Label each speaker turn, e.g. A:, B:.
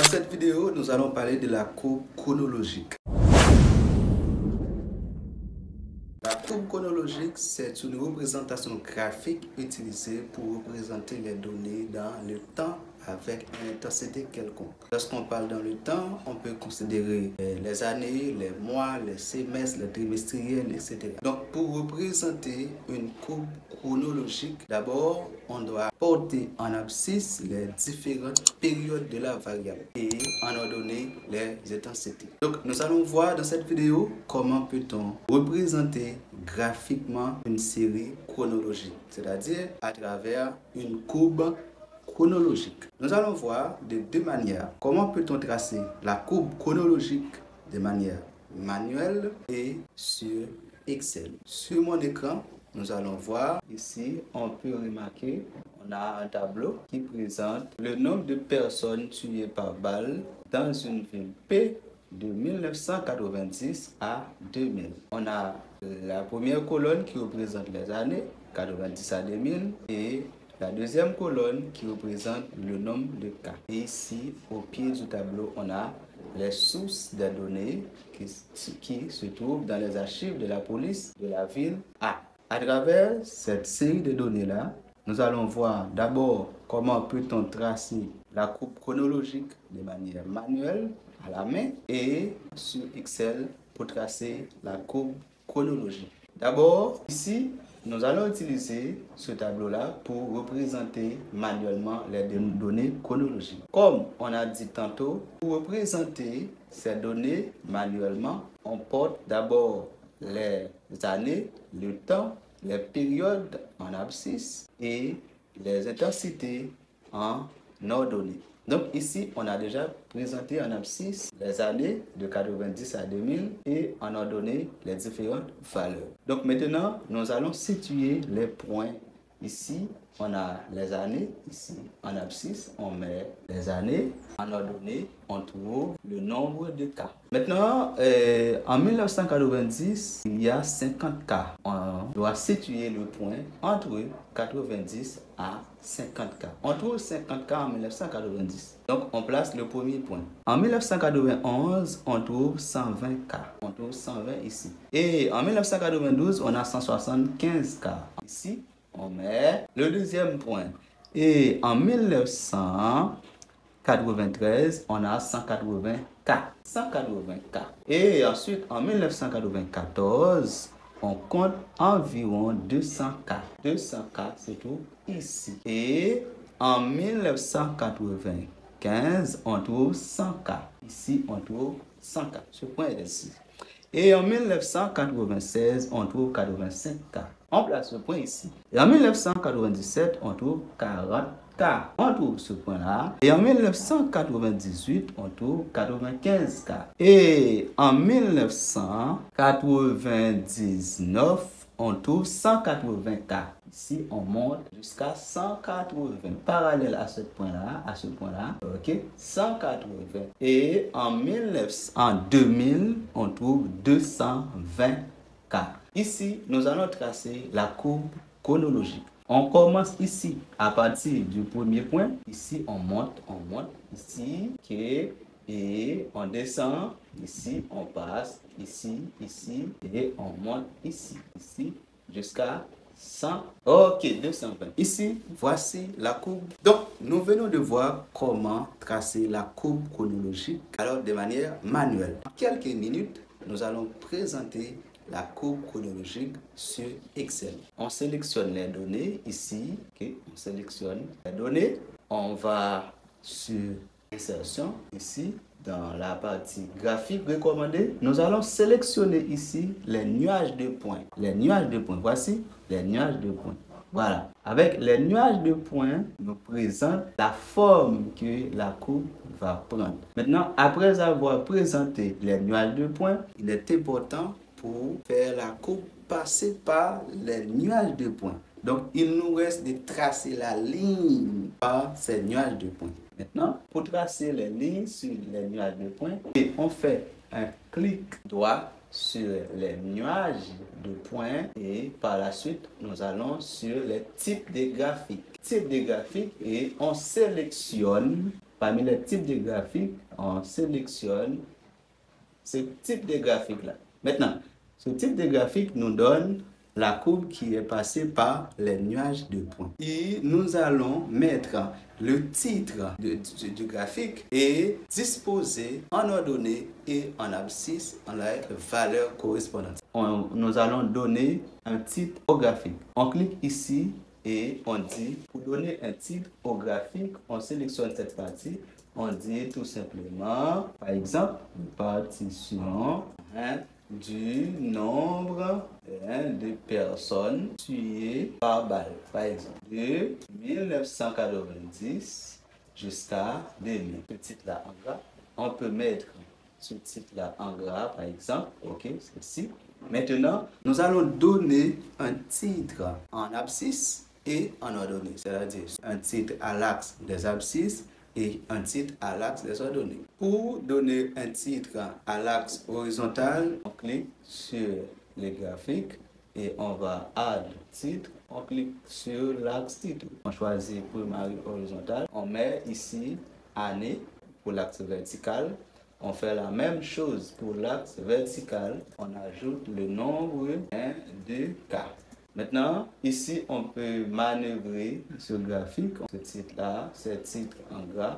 A: cette vidéo, nous allons parler de la courbe chronologique. La courbe chronologique, c'est une représentation graphique utilisée pour représenter les données dans le temps avec une intensité quelconque. Lorsqu'on parle dans le temps, on peut considérer les années, les mois, les semestres, les trimestriels, etc. Donc, pour représenter une courbe chronologique, d'abord, on doit porter en abscisse les différentes périodes de la variable et en ordonner les intensités. Donc, nous allons voir dans cette vidéo comment peut-on représenter graphiquement une série chronologique, c'est-à-dire à travers une courbe chronologique. Nous allons voir de deux manières. Comment peut-on tracer la courbe chronologique de manière manuelle et sur Excel. Sur mon écran, nous allons voir ici, on peut remarquer, on a un tableau qui présente le nombre de personnes tuées par balle dans une ville P de 1990 à 2000. On a la première colonne qui représente les années 90 à 2000 et la deuxième colonne qui représente le nombre de cas. Et ici, au pied du tableau, on a les sources des données qui se trouvent dans les archives de la police de la ville A. À travers cette série de données-là, nous allons voir d'abord comment peut-on tracer la courbe chronologique de manière manuelle, à la main, et sur Excel pour tracer la courbe chronologique. D'abord, ici, nous allons utiliser ce tableau-là pour représenter manuellement les données chronologiques. Comme on a dit tantôt, pour représenter ces données manuellement, on porte d'abord les années, le temps, les périodes en abscisse et les intensités en ordonnée. Donc ici, on a déjà présenté en abscisse les années de 90 à 2000 et en ordonnée les différentes valeurs. Donc maintenant, nous allons situer les points. Ici, on a les années. Ici, en abscisse, on met les années. En ordonnée, on trouve le nombre de cas. Maintenant, en 1990, il y a 50 cas. On doit situer le point entre 90 à 50 cas. On trouve 50 cas en 1990. Donc, on place le premier point. En 1991, on trouve 120 cas. On trouve 120 ici. Et en 1992, on a 175 cas. Ici, on met le deuxième point. Et en 1993, on a 180 cas. 180 cas. Et ensuite, en 1994, on compte environ 200 cas. 200 cas se trouvent ici. Et en 1995, on trouve 100 cas. Ici, on trouve 100 cas. Ce point est ici. Et en 1996, on trouve 85 cas. On place ce point ici. Et en 1997, on trouve 40 cas. On trouve ce point-là. Et en 1998, on trouve 95 cas. Et en 1999, on trouve 180 cas. Ici, on monte jusqu'à 180. Parallèle à ce point-là, ok, 180. Et en 2000, on trouve 220 cas. Ici, nous allons tracer la courbe chronologique. On commence ici, à partir du premier point. Ici, on monte, ici, ok, et on descend. Ici, on passe, ici, et on monte ici, jusqu'à 100. Ok, 220. Ici, voici la courbe. Donc, nous venons de voir comment tracer la courbe chronologique, alors de manière manuelle. En quelques minutes, nous allons présenter la courbe chronologique sur Excel. On sélectionne les données ici. Okay. On sélectionne les données. On va sur insertion ici. Dans la partie graphique recommandée, nous allons sélectionner ici les nuages de points. Les nuages de points. Voici les nuages de points. Voilà. Avec les nuages de points, nous présente la forme que la courbe va prendre. Maintenant, après avoir présenté les nuages de points, il est important pour faire la courbe passer par les nuages de points. Donc, il nous reste de tracer la ligne par ces nuages de points. Maintenant, pour tracer les lignes sur les nuages de points, on fait un clic droit sur les nuages de points et par la suite, nous allons sur les types de graphiques. Types de graphiques et on sélectionne Parmi les types de graphiques, on sélectionne ce type de graphique-là. Maintenant, ce type de graphique nous donne la courbe qui est passée par les nuages de points. Et nous allons mettre le titre du graphique et disposer en ordonnée et en abscisse en la valeur correspondante. Nous allons donner un titre au graphique. On clique ici et on dit, pour donner un titre au graphique, on sélectionne cette partie. On dit tout simplement, par exemple, partition du nombre de personnes tuées par balle. Par exemple, de 1990 jusqu'à 2000. Ce titre-là en gras. On peut mettre ce titre-là en gras, par exemple. OK, ceci. Maintenant, nous allons donner un titre en abscisse et en ordonnée, c'est-à-dire un titre à l'axe des abscisses et un titre à l'axe des ordonnées. Pour donner un titre à l'axe horizontal, on clique sur les graphiques et on va add titre. On clique sur l'axe titre. On choisit primaire horizontal. On met ici année pour l'axe vertical. On fait la même chose pour l'axe vertical. On ajoute le nombre de cas. Maintenant, ici, on peut manœuvrer ce graphique. Ce titre-là, c'est titre en gras.